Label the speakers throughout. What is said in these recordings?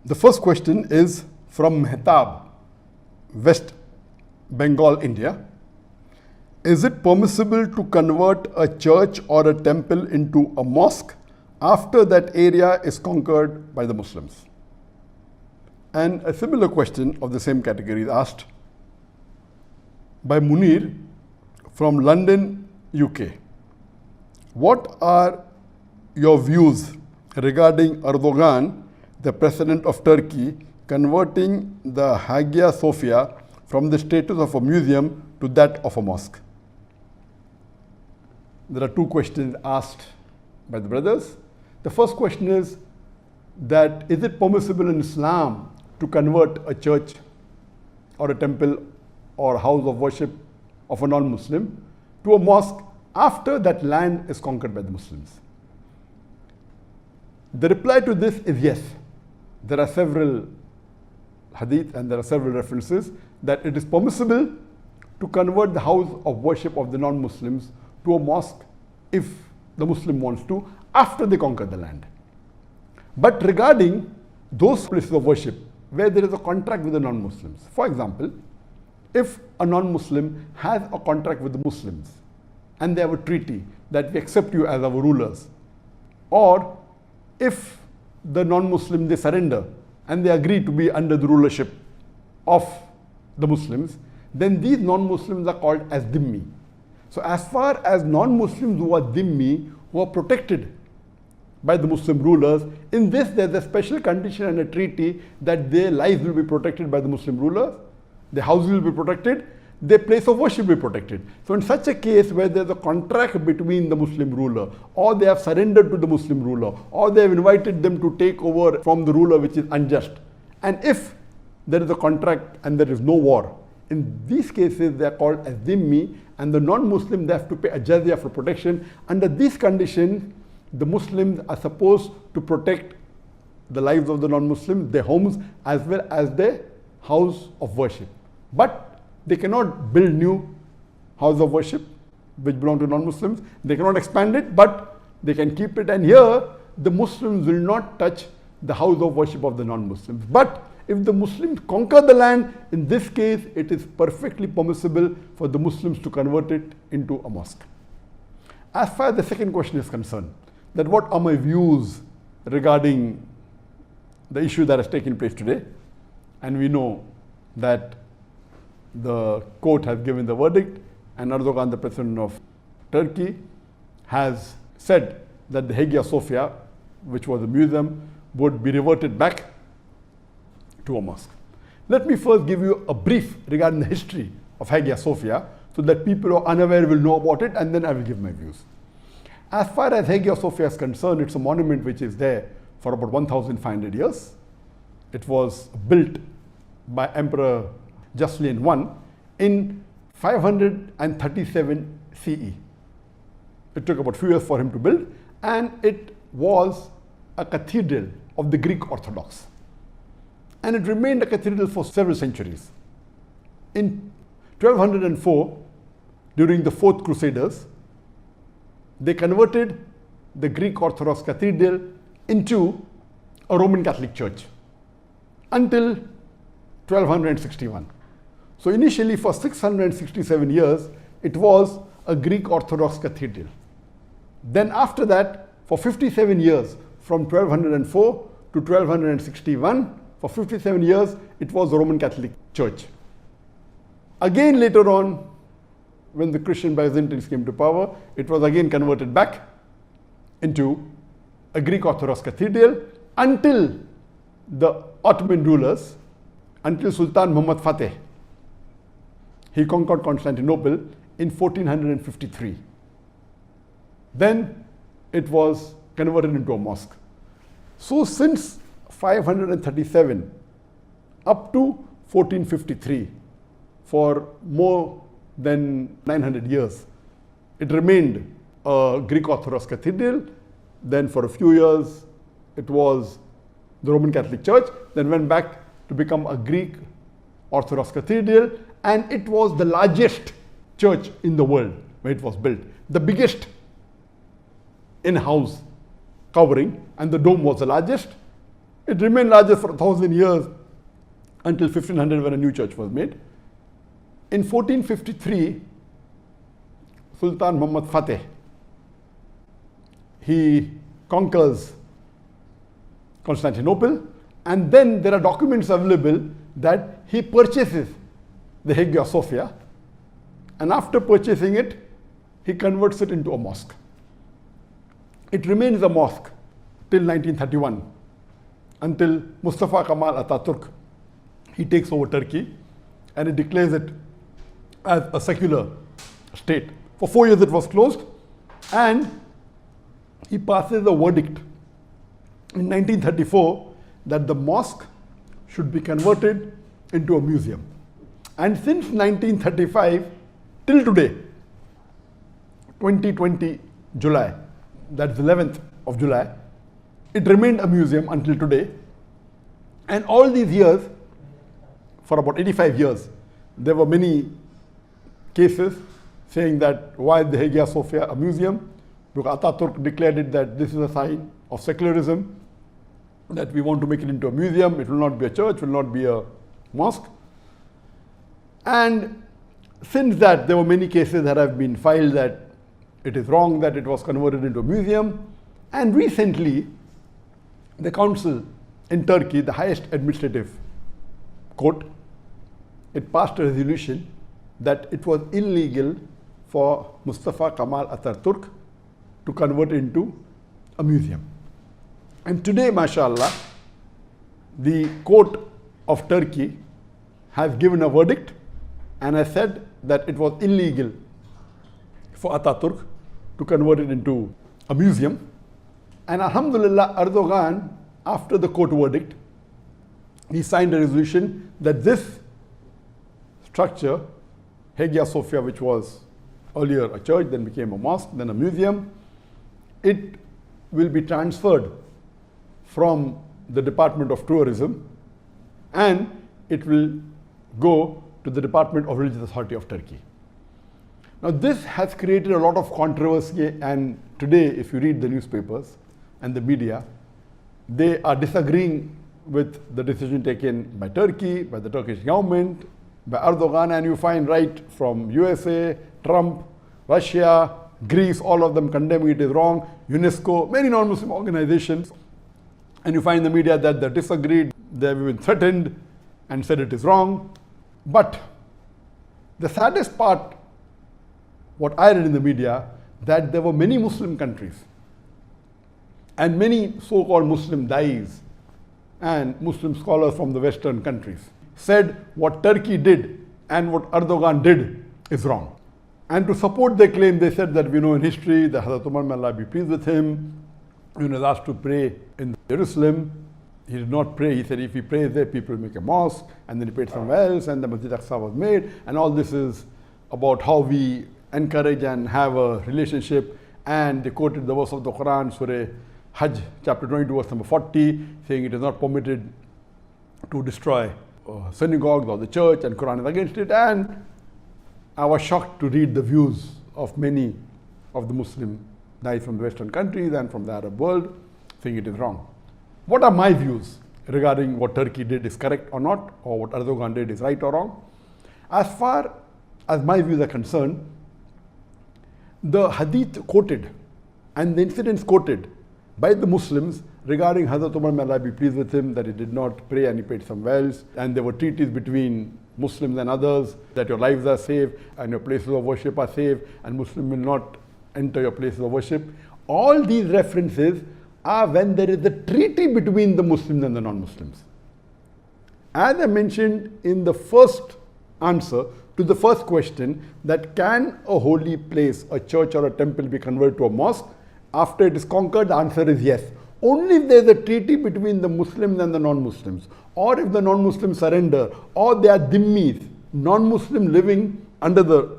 Speaker 1: The first question is from Mehtab, West Bengal, India. Is it permissible to convert a church or a temple into a mosque after that area is conquered by the Muslims? And a similar question of the same category is asked by Munir from London, UK. What are your views regarding Erdogan, the president of Turkey, converting the Hagia Sophia from the status of a museum to that of a mosque? There are two questions asked by the brothers. The first question is that is it permissible in Islam to convert a church or a temple or house of worship of a non-Muslim to a mosque after that land is conquered by the Muslims? The reply to this is yes. There are several hadith and there are several references that it is permissible to convert the house of worship of the non-Muslims to a mosque if the Muslim wants to after they conquer the land. But regarding those places of worship where there is a contract with the non-Muslims, for example, if a non-Muslim has a contract with the Muslims and they have a treaty that we accept you as our rulers, or if the non-Muslim they surrender and they agree to be under the rulership of the Muslims, then these non-Muslims are called as dhimmi. So as far as non-Muslims who are dhimmi, who are protected by the Muslim rulers, in this there's a special condition and a treaty that their lives will be protected by the Muslim rulers, their houses will be protected, their place of worship will be protected. So in such a case where there's a contract between the Muslim ruler, or they have surrendered to the Muslim ruler, or they have invited them to take over from the ruler which is unjust, and if there is a contract and there is no war, in these cases they are called as dhimmi, and the non-Muslim they have to pay a jizya for protection. Under these conditions, the Muslims are supposed to protect the lives of the non-Muslims, their homes, as well as their house of worship. But they cannot build new house of worship which belong to non-Muslims. They cannot expand it, but they can keep it. And here, the Muslims will not touch the house of worship of the non-Muslims. But if the Muslims conquer the land, in this case, it is perfectly permissible for the Muslims to convert it into a mosque. As far as the second question is concerned, that what are my views regarding the issue that has taken place today? And we know that the court has given the verdict, and Erdogan, the president of Turkey, has said that the Hagia Sophia, which was a museum, would be reverted back to a mosque. Let me first give you a brief regarding the history of Hagia Sophia so that people who are unaware will know about it, and then I will give my views. As far as Hagia Sophia is concerned, it's a monument which is there for about 1,500 years. It was built by Emperor Justinian I in 537 CE. It took about a few years for him to build, and it was a cathedral of the Greek Orthodox. And it remained a cathedral for several centuries. In 1204, during the Fourth Crusaders, they converted the Greek Orthodox cathedral into a Roman Catholic church until 1261. So initially for 667 years, it was a Greek Orthodox cathedral. Then after that, for 57 years, from 1204 to 1261, for 57 years, it was a Roman Catholic church. Again later on, when the Christian Byzantines came to power, it was again converted back into a Greek Orthodox cathedral until the Ottoman rulers, until Sultan Muhammad Fateh. He conquered Constantinople in 1453. Then it was converted into a mosque. So since 537 up to 1453, for more than 900 years, it remained a Greek Orthodox cathedral. Then for a few years, it was the Roman Catholic Church, then went back to become a Greek Orthodox cathedral, and it was the largest church in the world where it was built. The biggest in-house covering, and the dome was the largest. It remained largest for 1,000 years until 1500 when a new church was made. In 1453, Sultan Muhammad Fateh, he conquers Constantinople, and then there are documents available that he purchases the Hagia Sophia, and after purchasing it, he converts it into a mosque. It remains a mosque till 1931, until Mustafa Kemal Atatürk, he takes over Turkey and he declares it as a secular state. For 4 years it was closed, and he passes a verdict in 1934 that the mosque should be converted into a museum. And since 1935 till today, 2020 July, that's 11th of July, it remained a museum until today. And all these years, for about 85 years, there were many cases saying that why is the Hagia Sophia a museum? Because Atatürk declared it that this is a sign of secularism, that we want to make it into a museum, it will not be a church, will not be a mosque. And since that, there were many cases that have been filed that it is wrong that it was converted into a museum. And recently, the council in Turkey, the highest administrative court, it passed a resolution that it was illegal for Mustafa Kemal Atatürk to convert it into a museum. And today, mashallah, the court of Turkey has given a verdict and has said that it was illegal for Atatürk to convert it into a museum. And alhamdulillah, Erdogan, after the court verdict, he signed a resolution that this structure, Hagia Sophia, which was earlier a church, then became a mosque, then a museum, it will be transferred from the Department of Tourism, and it will go to the Department of Religious Authority of Turkey. Now this has created a lot of controversy, and today if you read the newspapers and the media, they are disagreeing with the decision taken by Turkey, by the Turkish government, by Erdogan, and you find right from USA, Trump, Russia, Greece, all of them condemning it is wrong, UNESCO, many non-Muslim organizations, and you find in the media that they disagreed, they have been threatened and said it is wrong. But the saddest part, what I read in the media, that there were many Muslim countries and many so-called Muslim dais and Muslim scholars from the Western countries said what Turkey did and what Erdogan did is wrong. And to support their claim, they said that we know in history that Hazrat Umar, may Allah be pleased with him, he was asked to pray in Jerusalem. He did not pray. He said if he prays there, people make a mosque, and then he prayed somewhere else, and the Masjid Aqsa was made. And all this is about how we encourage and have a relationship. And they quoted the verse of the Quran, Surah Hajj, chapter 22, verse number 40, saying it is not permitted to destroy synagogues or the church, and Quran is against it. And I was shocked to read the views of many of the Muslim guys from the Western countries and from the Arab world, saying it is wrong. What are my views regarding what Turkey did is correct or not, or what Erdogan did is right or wrong? As far as my views are concerned, the hadith quoted and the incidents quoted by the Muslims regarding Hazrat Umar, may Allah be pleased with him, that he did not pray and he prayed somewhere else, and there were treaties between Muslims and others that your lives are safe and your places of worship are safe and Muslims will not enter your places of worship. All these references are when there is a treaty between the Muslims and the non-Muslims. As I mentioned in the first answer to the first question, that can a holy place, a church or a temple, be converted to a mosque after it is conquered? The answer is yes. Only if there is a treaty between the Muslims and the non-Muslims, or if the non-Muslims surrender, or they are dhimmis, non-Muslim living under the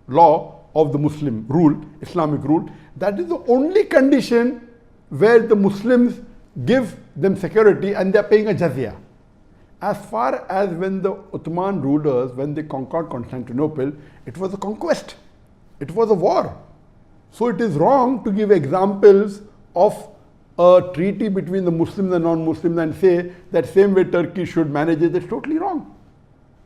Speaker 1: law of the Muslim rule, Islamic rule, that is the only condition where the Muslims give them security and they are paying a jizya. As far as when the Ottoman rulers, when they conquered Constantinople, it was a conquest, it was a war. So it is wrong to give examples of a treaty between the Muslims and non-Muslims and say that same way Turkey should manage it, that's totally wrong.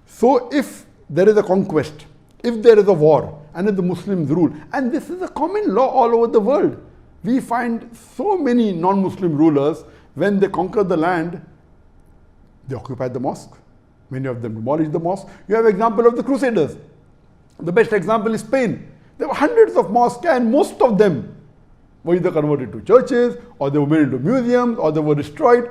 Speaker 1: So if there is a conquest, if there is a war, and if the Muslims rule, and this is a common law all over the world, we find so many non-Muslim rulers, when they conquer the land, they occupy the mosque. Many of them demolish the mosque. You have example of the Crusaders. The best example is Spain. There were hundreds of mosques, and most of them were either converted to churches, or they were made into museums, or they were destroyed.